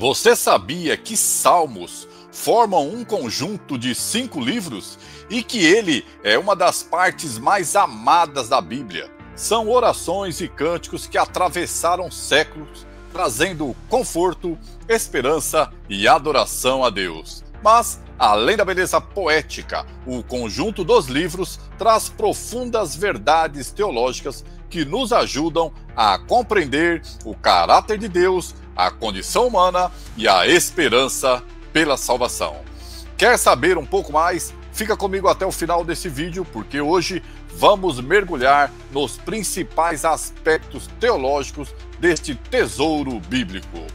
Você sabia que Salmos formam um conjunto de 5 livros e que ele é uma das partes mais amadas da Bíblia? São orações e cânticos que atravessaram séculos, trazendo conforto, esperança e adoração a Deus. Mas, além da beleza poética, o conjunto dos livros traz profundas verdades teológicas que nos ajudam a compreender o caráter de Deus, a condição humana e a esperança pela salvação. Quer saber um pouco mais? Fica comigo até o final desse vídeo, porque hoje vamos mergulhar nos principais aspectos teológicos deste tesouro bíblico.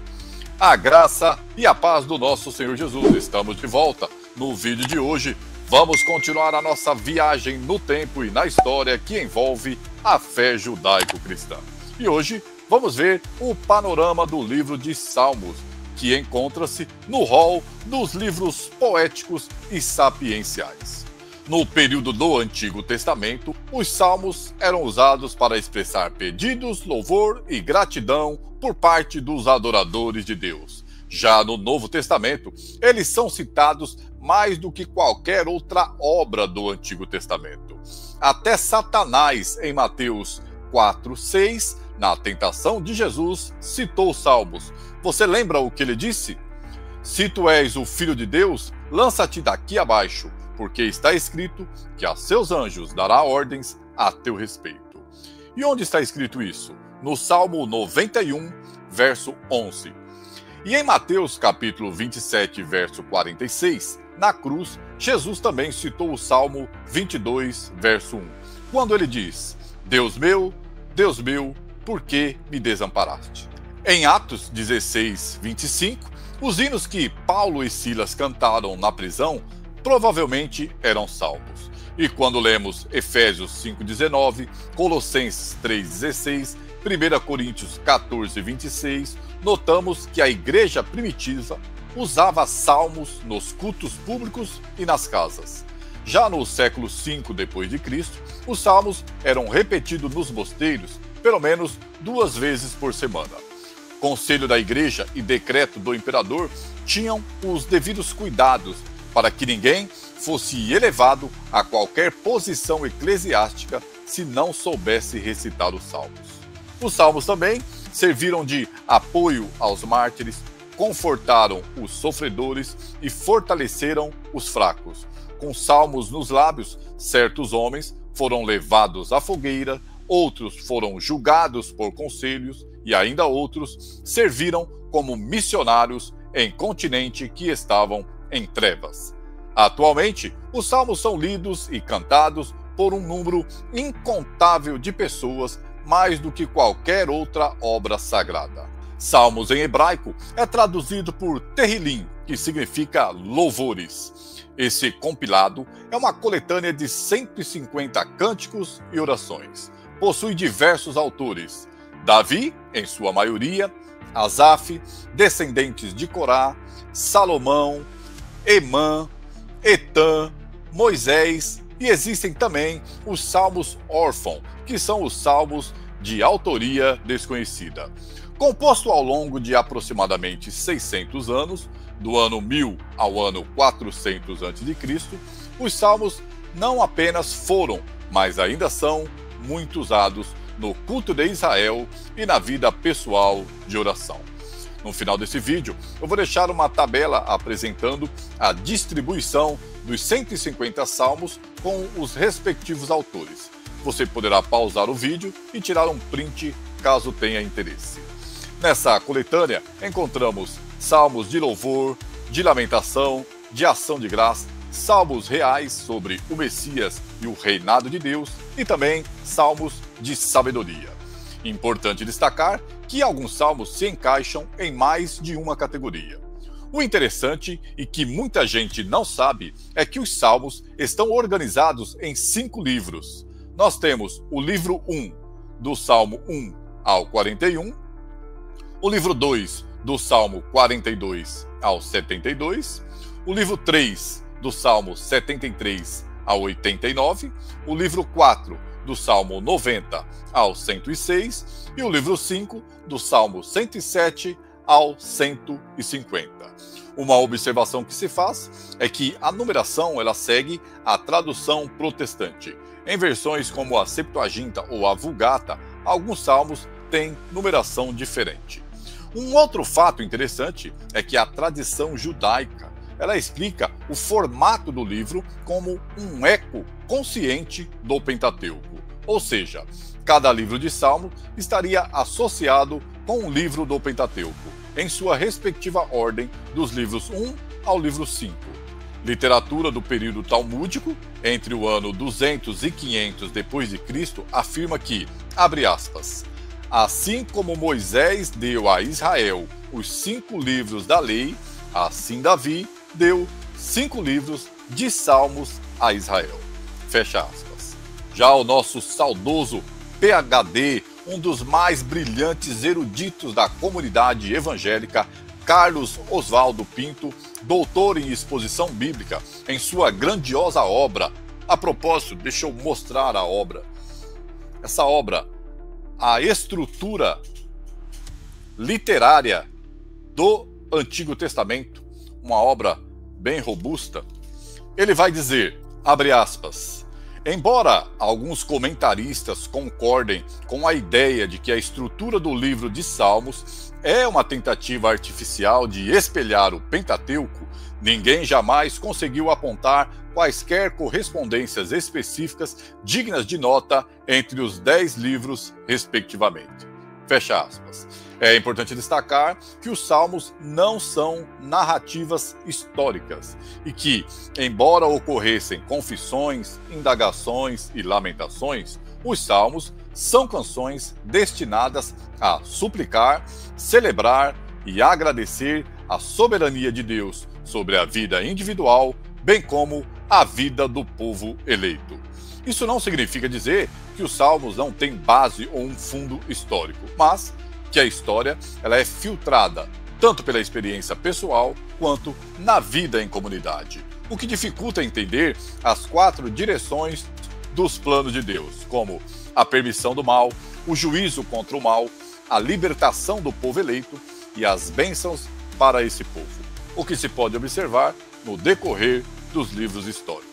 A graça e a paz do nosso Senhor Jesus. Estamos de volta. No vídeo de hoje, vamos continuar a nossa viagem no tempo e na história que envolve a fé judaico-cristã. E hoje vamos ver o panorama do livro de Salmos, que encontra-se no rol dos livros poéticos e sapienciais. No período do Antigo Testamento, os salmos eram usados para expressar pedidos, louvor e gratidão por parte dos adoradores de Deus. Já no Novo Testamento, eles são citados mais do que qualquer outra obra do Antigo Testamento. Até Satanás, em Mateus 4:6, na tentação de Jesus, citou os salmos. Você lembra o que ele disse? Se tu és o Filho de Deus, lança-te daqui abaixo, porque está escrito que a seus anjos dará ordens a teu respeito. E onde está escrito isso? No Salmo 91, verso 11. E em Mateus capítulo 27, verso 46, na cruz, Jesus também citou o Salmo 22, verso 1, quando ele diz: Deus meu, por que me desamparaste? Em Atos 16, 25, os hinos que Paulo e Silas cantaram na prisão provavelmente eram salmos. E quando lemos Efésios 5:19, Colossenses 3:16, 1 Coríntios 14:26, notamos que a igreja primitiva usava salmos nos cultos públicos e nas casas. Já no século V d.C., os salmos eram repetidos nos mosteiros pelo menos 2 vezes por semana. Conselho da igreja e decreto do imperador tinham os devidos cuidados para que ninguém fosse elevado a qualquer posição eclesiástica se não soubesse recitar os salmos. Os salmos também serviram de apoio aos mártires, confortaram os sofredores e fortaleceram os fracos. Com salmos nos lábios, certos homens foram levados à fogueira, outros foram julgados por conselhos e ainda outros serviram como missionários em continente que estavam em trevas. Atualmente, os salmos são lidos e cantados por um número incontável de pessoas, mais do que qualquer outra obra sagrada. Salmos em hebraico é traduzido por Terrilim, que significa louvores. Esse compilado é uma coletânea de 150 cânticos e orações. Possui diversos autores: Davi, em sua maioria, Asaf, descendentes de Corá, Salomão, Emã, Etã, Moisés, e existem também os salmos órfãos, que são os salmos de autoria desconhecida. Composto ao longo de aproximadamente 600 anos, do ano 1000 ao ano 400 a.C., os salmos não apenas foram, mas ainda são muito usados no culto de Israel e na vida pessoal de oração. No final desse vídeo, eu vou deixar uma tabela apresentando a distribuição dos 150 salmos com os respectivos autores. Você poderá pausar o vídeo e tirar um print caso tenha interesse. Nessa coletânea, encontramos salmos de louvor, de lamentação, de ação de graça, salmos reais sobre o Messias e o reinado de Deus e também salmos de sabedoria. Importante destacar que alguns salmos se encaixam em mais de uma categoria. O interessante e que muita gente não sabe é que os salmos estão organizados em 5 livros. Nós temos o livro 1, do Salmo 1 ao 41, o livro 2, do Salmo 42 ao 72, o livro 3, do Salmo 73 ao 89, o livro 4, do Salmo 90 ao 106 e o livro 5, do Salmo 107 ao 150. Uma observação que se faz é que a numeração ela segue a tradução protestante. Em versões como a Septuaginta ou a Vulgata, alguns salmos têm numeração diferente. Um outro fato interessante é que a tradição judaica ela explica o formato do livro como um eco consciente do Pentateuco, ou seja, cada livro de Salmo estaria associado com um livro do Pentateuco, em sua respectiva ordem dos livros 1 ao livro 5. Literatura do período talmúdico, entre o ano 200 e 500 d.C., afirma que, abre aspas, assim como Moisés deu a Israel os 5 livros da lei, assim Davi deu 5 livros de salmos a Israel. Fecha aspas. Já o nosso saudoso PhD, um dos mais brilhantes eruditos da comunidade evangélica, Carlos Oswaldo Pinto, doutor em exposição bíblica, em sua grandiosa obra. A propósito, deixa eu mostrar a obra. Essa obra, a estrutura literária do Antigo Testamento, uma obra bem robusta. Ele vai dizer, abre aspas, embora alguns comentaristas concordem com a ideia de que a estrutura do livro de Salmos é uma tentativa artificial de espelhar o Pentateuco, ninguém jamais conseguiu apontar quaisquer correspondências específicas dignas de nota entre os 10 livros, respectivamente. Fecha aspas. É importante destacar que os Salmos não são narrativas históricas e que, embora ocorressem confissões, indagações e lamentações, os Salmos são canções destinadas a suplicar, celebrar e agradecer a soberania de Deus sobre a vida individual, bem como a vida do povo eleito. Isso não significa dizer que os Salmos não têm base ou um fundo histórico, mas que a história ela é filtrada tanto pela experiência pessoal quanto na vida em comunidade, o que dificulta entender as 4 direções dos planos de Deus, como a permissão do mal, o juízo contra o mal, a libertação do povo eleito e as bênçãos para esse povo, o que se pode observar no decorrer dos livros históricos.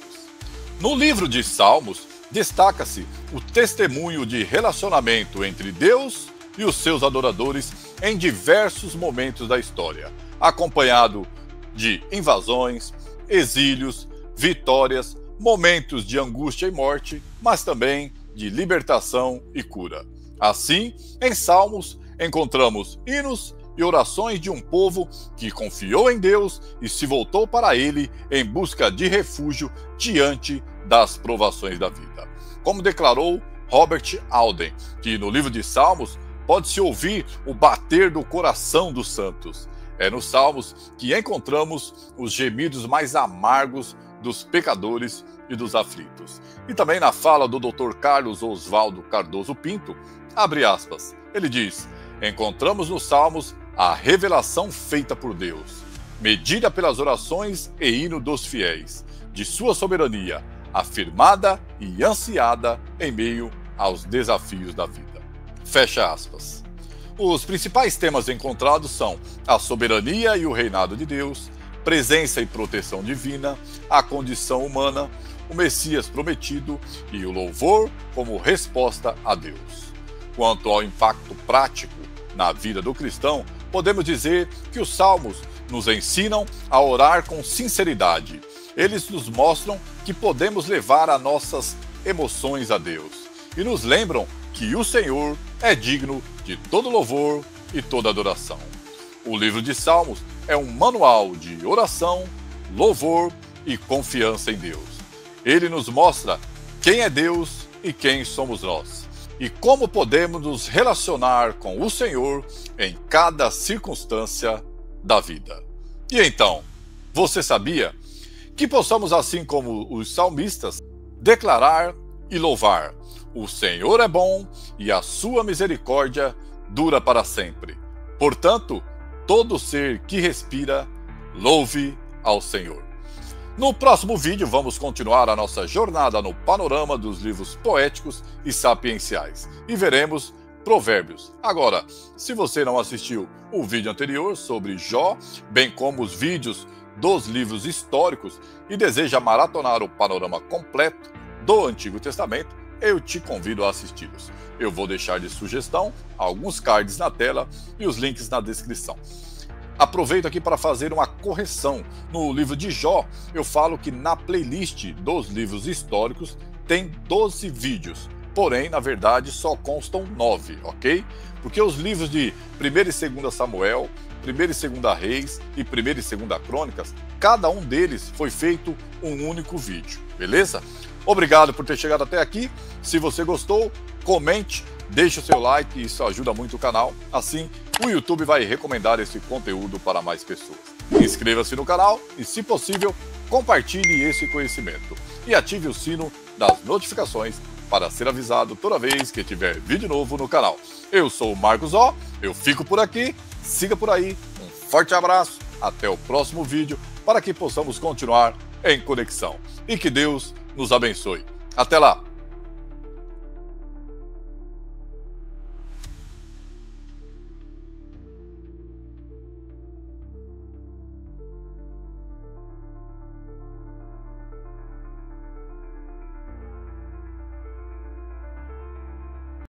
No livro de Salmos, destaca-se o testemunho de relacionamento entre Deus e os seus adoradores em diversos momentos da história, acompanhado de invasões, exílios, vitórias, momentos de angústia e morte, mas também de libertação e cura. Assim, em Salmos, encontramos hinos e orações de um povo que confiou em Deus e se voltou para Ele em busca de refúgio diante das provações da vida. Como declarou Robert Alden, que no livro de Salmos pode-se ouvir o bater do coração dos santos. É nos Salmos que encontramos os gemidos mais amargos dos pecadores e dos aflitos. E também na fala do Dr. Carlos Oswaldo Cardoso Pinto, abre aspas, ele diz, encontramos nos Salmos a revelação feita por Deus, medida pelas orações e hino dos fiéis, de sua soberania, afirmada e ansiada em meio aos desafios da vida. Fecha aspas. Os principais temas encontrados são a soberania e o reinado de Deus, presença e proteção divina, a condição humana, o Messias prometido e o louvor como resposta a Deus. Quanto ao impacto prático na vida do cristão, podemos dizer que os Salmos nos ensinam a orar com sinceridade. Eles nos mostram que podemos levar as nossas emoções a Deus e nos lembram que o Senhor é digno de todo louvor e toda adoração. O livro de Salmos é um manual de oração, louvor e confiança em Deus. Ele nos mostra quem é Deus e quem somos nós, e como podemos nos relacionar com o Senhor em cada circunstância da vida. E então, você sabia que possamos, assim como os salmistas, declarar e louvar: o Senhor é bom e a sua misericórdia dura para sempre. Portanto, todo ser que respira, louve ao Senhor. No próximo vídeo, vamos continuar a nossa jornada no panorama dos livros poéticos e sapienciais e veremos Provérbios. Agora, se você não assistiu o vídeo anterior sobre Jó, bem como os vídeos dos livros históricos e deseja maratonar o panorama completo do Antigo Testamento, eu te convido a assisti-los. Eu vou deixar de sugestão alguns cards na tela e os links na descrição. Aproveito aqui para fazer uma correção. No livro de Jó, eu falo que na playlist dos livros históricos tem 12 vídeos. Porém, na verdade, só constam 9, ok? Porque os livros de 1º e 2º Samuel, 1º e 2º Reis e 1º e 2º Crônicas, cada um deles foi feito um único vídeo, beleza? Obrigado por ter chegado até aqui. Se você gostou, comente, deixe o seu like, isso ajuda muito o canal. Assim, o YouTube vai recomendar esse conteúdo para mais pessoas. Inscreva-se no canal e, se possível, compartilhe esse conhecimento. E ative o sino das notificações para ser avisado toda vez que tiver vídeo novo no canal. Eu sou o Marcos Ó, eu fico por aqui, siga por aí, um forte abraço, até o próximo vídeo para que possamos continuar em conexão. E que Deus nos abençoe. Até lá!